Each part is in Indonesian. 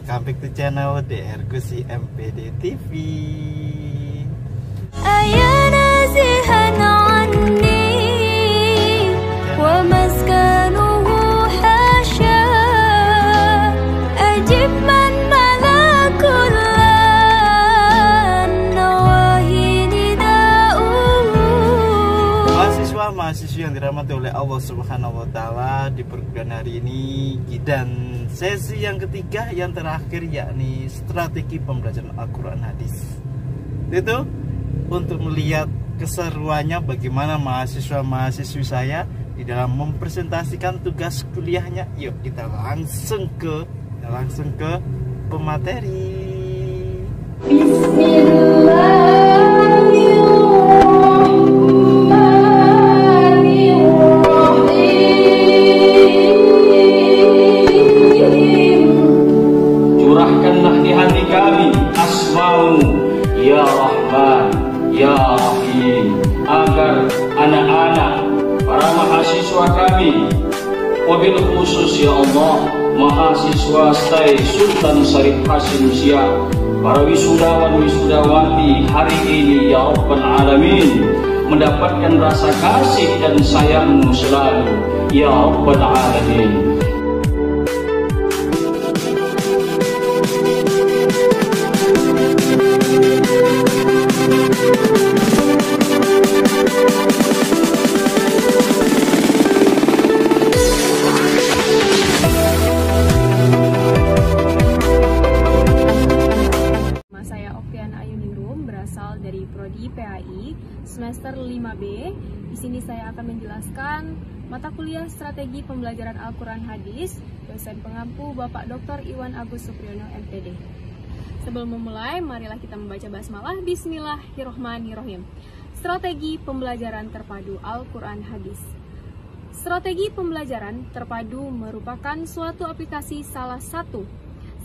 welcome back to channel DR Gusi MPD TV. Mahasiswa yang dirahmati oleh Allah Subhanahu wa Ta'ala, di perguruan hari ini dan sesi yang ketiga yang terakhir, yakni strategi pembelajaran Al-Quran Hadis. Itu untuk melihat keseruannya bagaimana mahasiswa-mahasiswi saya di dalam mempresentasikan tugas kuliahnya. Yuk kita langsung ke pemateri. Curahkanlah di hati kami asma'u ya Rahman ya Rahim, agar anak-anak para mahasiswa kami, wabil khusus ya Allah mahasiswa STAI Sultan Syarif Hasim Siak, para wisudawan wisudawati hari ini ya Rabbal Alamin, mendapatkan rasa kasih dan sayangmu selalu ya Rabbal Alamin. Berasal dari Prodi PAI semester 5B. Di sini saya akan menjelaskan mata kuliah Strategi Pembelajaran Al-Quran Hadis, dosen pengampu Bapak Dr. Iwan Agus Supriyono MPD. Sebelum memulai, marilah kita membaca basmalah. Bismillahirrohmanirrohim. Strategi Pembelajaran Terpadu Al-Quran Hadis. Strategi pembelajaran terpadu merupakan suatu aplikasi salah satu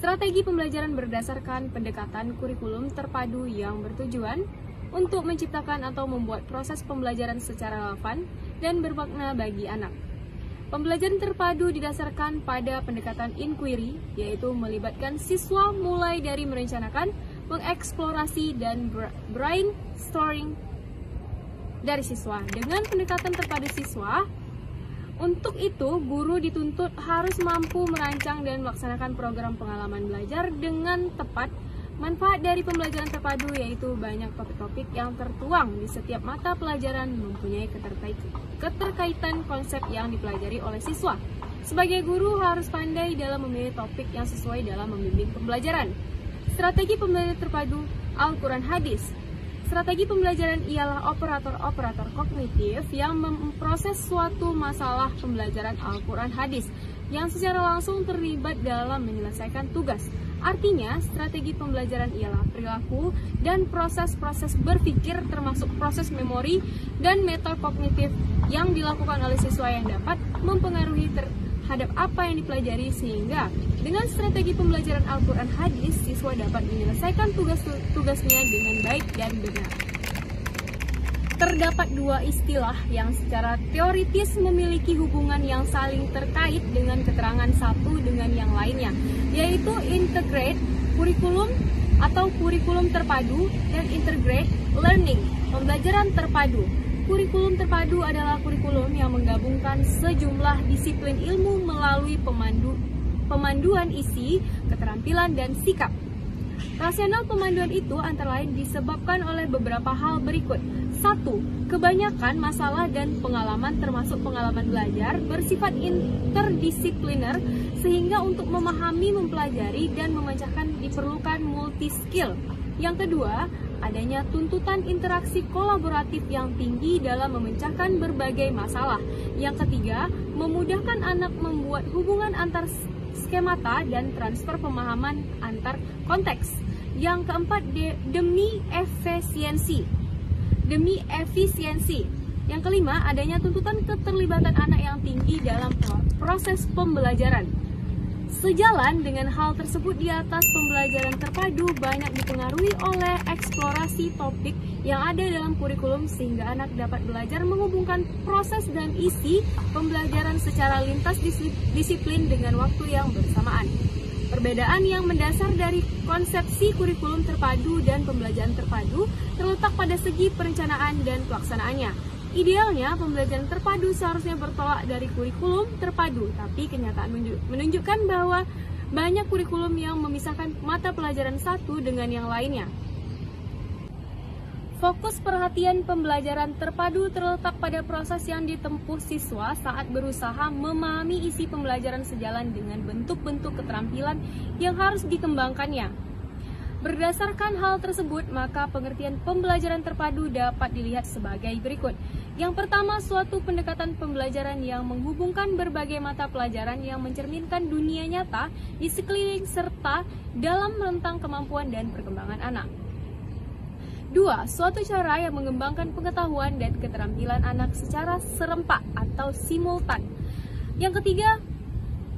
strategi pembelajaran berdasarkan pendekatan kurikulum terpadu yang bertujuan untuk menciptakan atau membuat proses pembelajaran secara relevan dan bermakna bagi anak. Pembelajaran terpadu didasarkan pada pendekatan inquiry, yaitu melibatkan siswa mulai dari merencanakan, mengeksplorasi, dan brainstorming dari siswa. Dengan pendekatan terpadu siswa, untuk itu, guru dituntut harus mampu merancang dan melaksanakan program pengalaman belajar dengan tepat. Manfaat dari pembelajaran terpadu yaitu banyak topik-topik yang tertuang di setiap mata pelajaran mempunyai keterkaitan konsep yang dipelajari oleh siswa. Sebagai guru harus pandai dalam memilih topik yang sesuai dalam membimbing pembelajaran. Strategi pembelajaran terpadu Al-Quran Hadis. Strategi pembelajaran ialah operator-operator kognitif yang memproses suatu masalah pembelajaran Al-Quran Hadis yang secara langsung terlibat dalam menyelesaikan tugas. Artinya, strategi pembelajaran ialah perilaku dan proses-proses berpikir termasuk proses memori dan metakognitif yang dilakukan oleh siswa yang dapat mempengaruhi terhadap apa yang dipelajari, sehingga dengan strategi pembelajaran Al-Quran Hadis, siswa dapat menyelesaikan tugas-tugasnya dengan baik dan benar. Terdapat dua istilah yang secara teoritis memiliki hubungan yang saling terkait dengan keterangan satu dengan yang lainnya, yaitu integrate kurikulum atau kurikulum terpadu dan integrate learning, pembelajaran terpadu. Kurikulum terpadu adalah kurikulum yang menggabungkan sejumlah disiplin ilmu melalui pemanduan isi, keterampilan, dan sikap. Rasional pemanduan itu antara lain disebabkan oleh beberapa hal berikut. 1. Kebanyakan masalah dan pengalaman termasuk pengalaman belajar bersifat interdisipliner, sehingga untuk memahami, mempelajari, dan memecahkan diperlukan multi-skill. Yang kedua, adanya tuntutan interaksi kolaboratif yang tinggi dalam memecahkan berbagai masalah. Yang ketiga, memudahkan anak membuat hubungan antar skemata dan transfer pemahaman antar konteks. Yang keempat, demi efisiensi. Yang kelima, adanya tuntutan keterlibatan anak yang tinggi dalam proses pembelajaran. Sejalan dengan hal tersebut di atas, pembelajaran terpadu banyak dipengaruhi oleh eksplorasi topik yang ada dalam kurikulum, sehingga anak dapat belajar menghubungkan proses dan isi pembelajaran secara lintas disiplin dengan waktu yang bersamaan. Perbedaan yang mendasar dari konsepsi kurikulum terpadu dan pembelajaran terpadu terletak pada segi perencanaan dan pelaksanaannya. Idealnya, pembelajaran terpadu seharusnya bertolak dari kurikulum terpadu, tapi kenyataan menunjukkan bahwa banyak kurikulum yang memisahkan mata pelajaran satu dengan yang lainnya. Fokus perhatian pembelajaran terpadu terletak pada proses yang ditempuh siswa saat berusaha memahami isi pembelajaran sejalan dengan bentuk-bentuk keterampilan yang harus dikembangkannya. Berdasarkan hal tersebut, maka pengertian pembelajaran terpadu dapat dilihat sebagai berikut. Yang pertama, suatu pendekatan pembelajaran yang menghubungkan berbagai mata pelajaran yang mencerminkan dunia nyata di sekeliling serta dalam rentang kemampuan dan perkembangan anak. 2. Suatu cara yang mengembangkan pengetahuan dan keterampilan anak secara serempak atau simultan. Yang ketiga,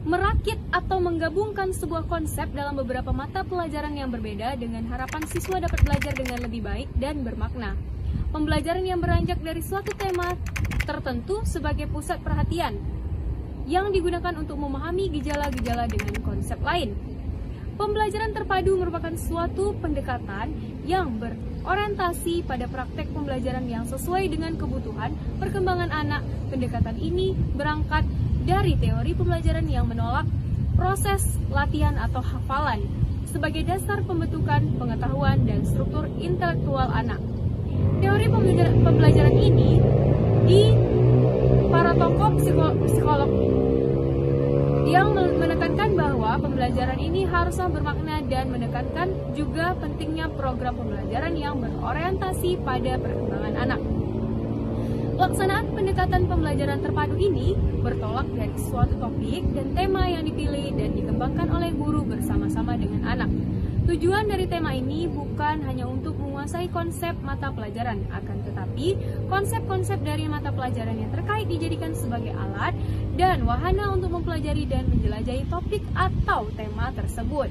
merakit atau menggabungkan sebuah konsep dalam beberapa mata pelajaran yang berbeda dengan harapan siswa dapat belajar dengan lebih baik dan bermakna. Pembelajaran yang beranjak dari suatu tema tertentu sebagai pusat perhatian yang digunakan untuk memahami gejala-gejala dengan konsep lain. Pembelajaran terpadu merupakan suatu pendekatan yang berorientasi pada praktek pembelajaran yang sesuai dengan kebutuhan perkembangan anak. Pendekatan ini berangkat dari teori pembelajaran yang menolak proses latihan atau hafalan sebagai dasar pembentukan pengetahuan dan struktur intelektual anak. Teori pembelajaran ini di para tokoh psikolog yang menekankan bahwa pembelajaran ini harusnya bermakna dan menekankan juga pentingnya program pembelajaran yang berorientasi pada perkembangan anak. Pelaksanaan pendekatan pembelajaran terpadu ini bertolak dari suatu topik dan tema yang dipilih dan dikembangkan oleh guru bersama-sama dengan anak. Tujuan dari tema ini bukan hanya untuk menguasai konsep mata pelajaran, akan tetapi konsep-konsep dari mata pelajaran yang terkait dijadikan sebagai alat dan wahana untuk mempelajari dan menjelajahi topik atau tema tersebut.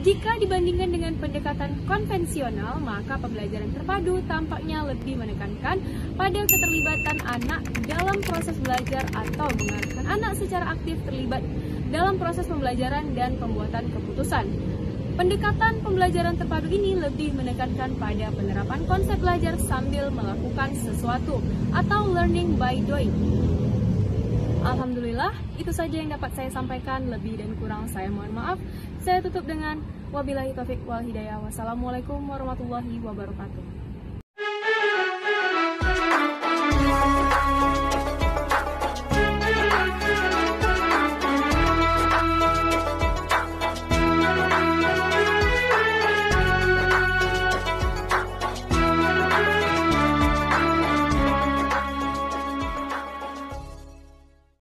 Jika dibandingkan dengan pendekatan konvensional, maka pembelajaran terpadu tampaknya lebih menekankan pada keterlibatan anak dalam proses belajar atau mengarahkan anak secara aktif terlibat dalam proses pembelajaran dan pembuatan keputusan. Pendekatan pembelajaran terpadu ini lebih menekankan pada penerapan konsep belajar sambil melakukan sesuatu atau learning by doing. Alhamdulillah, itu saja yang dapat saya sampaikan. Lebih dan kurang saya mohon maaf. Saya tutup dengan wabillahi taufiq wal hidayah. Wassalamualaikum warahmatullahi wabarakatuh.